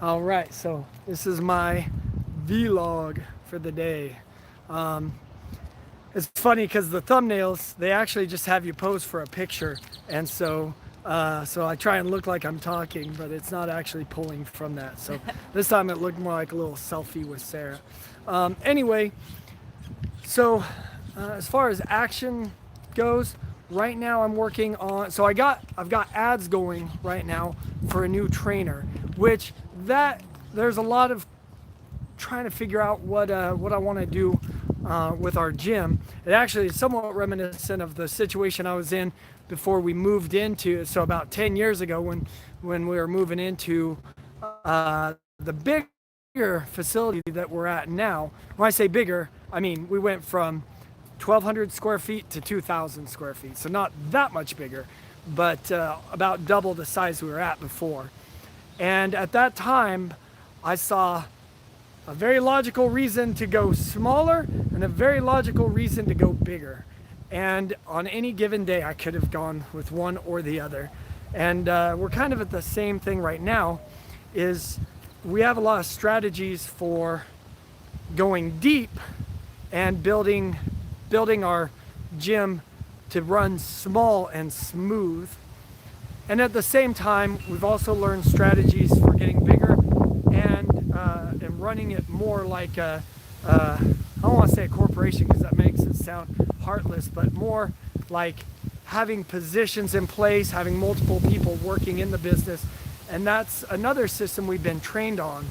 All right, so this is my vlog for the day. Um, it's funny because the thumbnails, they actually just have you pose for a picture. And so I try and look like I'm talking, but it's not actually pulling from that. So this time it looked more like a little selfie with Sarah. Anyway, so as far as action goes, right now I'm working on, so I've got ads going right now for a new trainer, which that there's a lot of trying to figure out what I want to do with our gym. It actually is somewhat reminiscent of the situation I was in before we moved into. So about 10 years ago, when we were moving into the bigger facility that we're at now. When I say bigger, I mean we went from 1,200 square feet to 2,000 square feet. So not that much bigger, but about double the size we were at before. And at that time, I saw a very logical reason to go smaller and a very logical reason to go bigger. And on any given day, I could have gone with one or the other. And we're kind of at the same thing right now, is we have a lot of strategies for going deep and building our gym to run small and smooth. And at the same time, we've also learned strategies for getting bigger and running it more like I don't want to say a corporation because that makes it sound heartless, but more like having positions in place, having multiple people working in the business. And that's another system we've been trained on.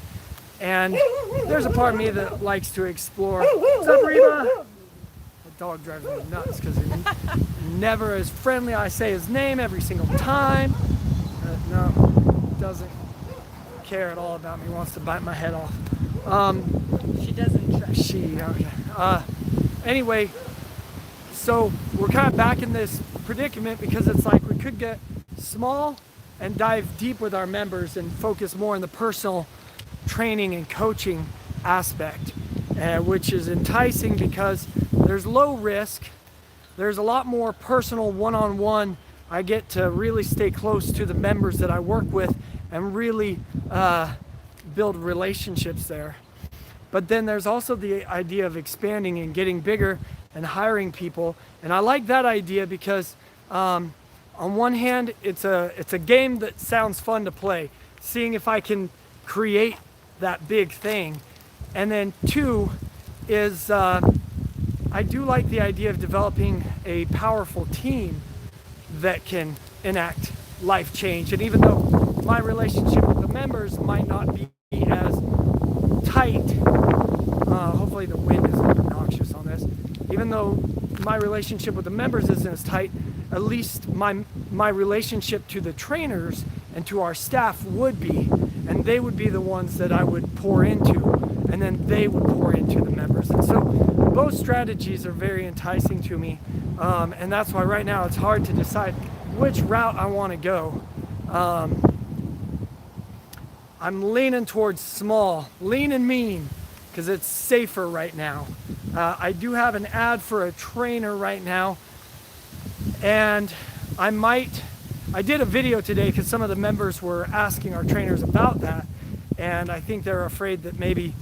And there's a part of me that likes to explore. What's up, Reba? The dog drives me nuts because he's never as friendly. I say his name every single time. No, doesn't care at all about me. Wants to bite my head off. She doesn't trust. Okay. Anyway, so we're kind of back in this predicament because it's like we could get small and dive deep with our members and focus more on the personal training and coaching aspect, which is enticing because there's low risk. There's a lot more personal one-on-one. I get to really stay close to the members that I work with and really build relationships there. But then there's also the idea of expanding and getting bigger and hiring people. And I like that idea because on one hand, it's a game that sounds fun to play, seeing if I can create that big thing. And then two is I do like the idea of developing a powerful team that can enact life change. And even though my relationship with the members might not be as tight, hopefully the wind isn't obnoxious on this, even though my relationship with the members isn't as tight, at least my relationship to the trainers and to our staff would be, and they would be the ones that I would pour into, and then they would pour into the members. And so both strategies are very enticing to me, and that's why right now it's hard to decide which route I want to go. I'm leaning towards small, lean and mean, because it's safer right now. I do have an ad for a trainer right now, and I did a video today because some of the members were asking our trainers about that, and I think they're afraid that maybe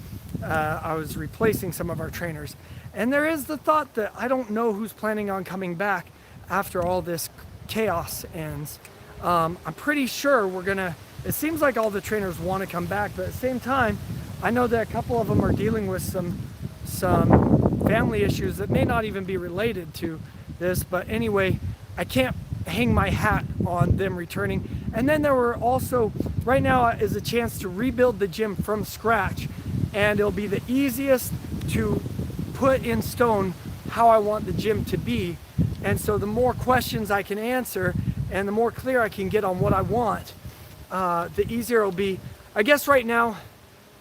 I was replacing some of our trainers. And there is the thought that I don't know who's planning on coming back after all this chaos ends. I'm pretty sure it seems like all the trainers want to come back, but at the same time, I know that a couple of them are dealing with some family issues that may not even be related to this, but anyway, I can't hang my hat on them returning. And then there were also, right now is a chance to rebuild the gym from scratch, and it'll be the easiest to put in stone how I want the gym to be. And so the more questions I can answer and the more clear I can get on what I want, the easier it'll be. I guess right now,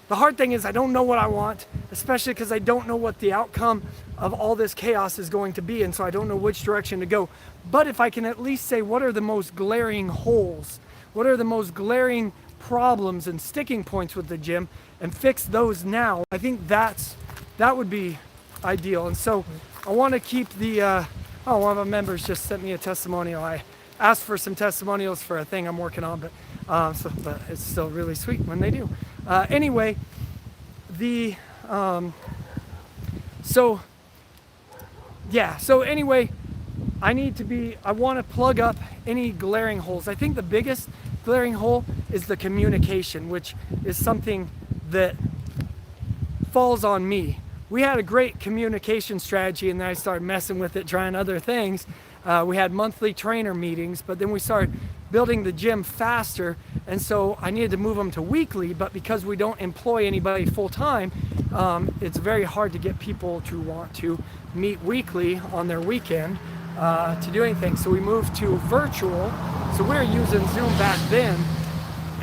the hard thing is I don't know what I want, especially because I don't know what the outcome of all this chaos is going to be, and so I don't know which direction to go. But if I can at least say what are the most glaring holes, what are the most glaring problems and sticking points with the gym, and fix those now, I think that would be ideal. And so I want to keep one of our members just sent me a testimonial. I asked for some testimonials for a thing I'm working on, but But it's still really sweet when they do. Anyway, the so anyway, I want to plug up any glaring holes. I think the biggest glaring hole is the communication, which is something that falls on me. We had a great communication strategy, and then I started messing with it, trying other things. We had monthly trainer meetings, but then we started building the gym faster, and so I needed to move them to weekly, but because we don't employ anybody full time, it's very hard to get people to want to meet weekly on their weekend to do anything. So we moved to virtual. So we were using Zoom back then,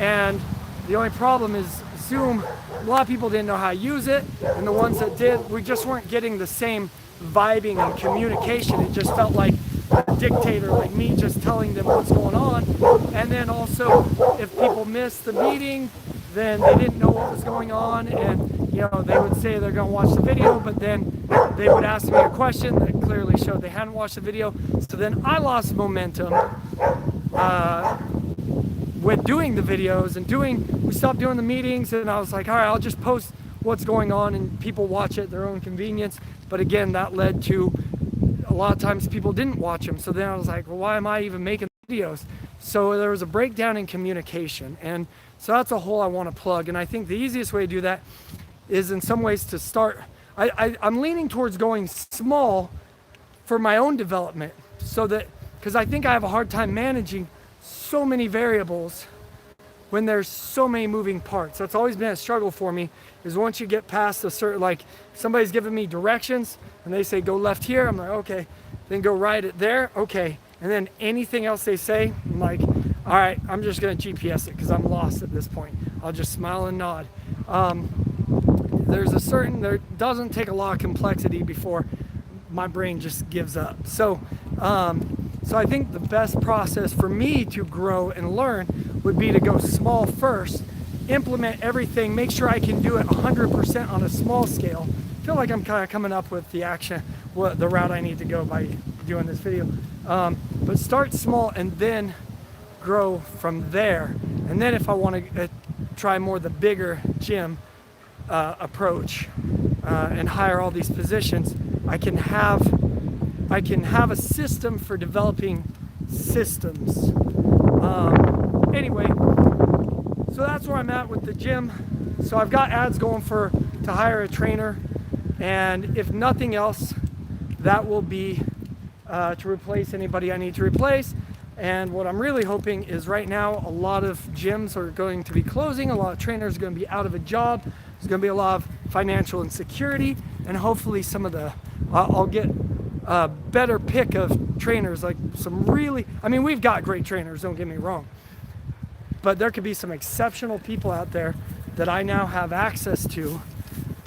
and the only problem is Zoom, a lot of people didn't know how to use it, and the ones that did, we just weren't getting the same vibing and communication. It just felt like a dictator, like me just telling them what's going on. And then also, if people missed the meeting, then they didn't know what was going on, and they would say they're going to watch the video, but then they would ask me a question that clearly showed they hadn't watched the video. So then I lost momentum with doing the videos, and we stopped doing the meetings, and I was like, all right, I'll just post what's going on and people watch it at their own convenience. But again, that led to a lot of times people didn't watch them. So then I was like, well, why am I even making videos? So there was a breakdown in communication, and so that's a hole I want to plug. And I think the easiest way to do that is in some ways to start, I'm leaning towards going small for my own development, so that, because I think I have a hard time managing so many variables when there's so many moving parts. That's always been a struggle for me, is once you get past a certain, like somebody's giving me directions and they say go left here, I'm like, okay, then go right at there, okay. And then anything else they say, I'm like, all right, I'm just gonna GPS it because I'm lost at this point. I'll just smile and nod. There doesn't take a lot of complexity before my brain just gives up. So I think the best process for me to grow and learn would be to go small first, implement everything, make sure I can do it 100% on a small scale. I feel like I'm kind of coming up with the route I need to go by doing this video. But start small and then grow from there. And then if I want to try more the bigger gym approach and hire all these positions, I can have a system for developing systems. Anyway, so that's where I'm at with the gym. So I've got ads going to hire a trainer, and if nothing else, that will be to replace anybody I need to replace. And what I'm really hoping is, right now a lot of gyms are going to be closing, a lot of trainers are going to be out of a job, there's going to be a lot of financial insecurity, and hopefully I'll get a better pick of trainers, like we've got great trainers, don't get me wrong, but there could be some exceptional people out there that I now have access to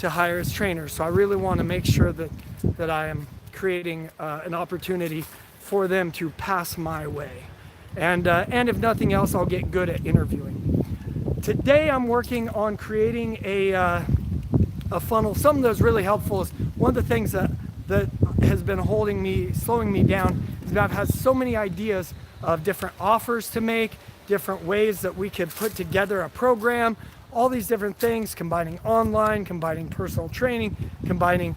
hire as trainers. So I really want to make sure that I am creating an opportunity for them to pass my way. And if nothing else, I'll get good at interviewing. Today I'm working on creating a funnel. Something that's really helpful is, one of the things that has been slowing me down, is that I've had so many ideas of different offers to make, different ways that we could put together a program, all these different things, combining online, combining personal training, combining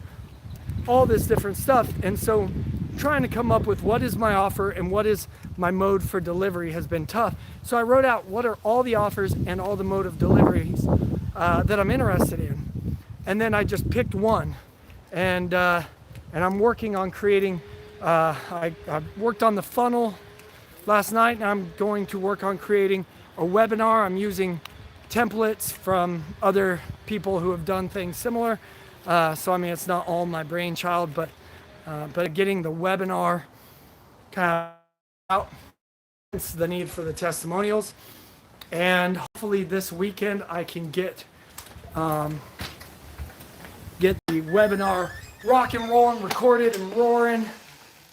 all this different stuff. And so trying to come up with what is my offer and what is my mode for delivery has been tough. So I wrote out what are all the offers and all the mode of deliveries that I'm interested in. And then I just picked one. And I'm working on creating, I worked on the funnel last night, and I'm going to work on creating a webinar. I'm using templates from other people who have done things similar. So it's not all my brainchild, but getting the webinar kind of out, it's the need for the testimonials. And hopefully this weekend I can get the webinar rock and rolling, recorded and roaring,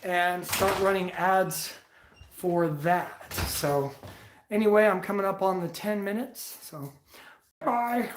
and start running ads for that. So anyway, I'm coming up on the 10 minutes, so bye.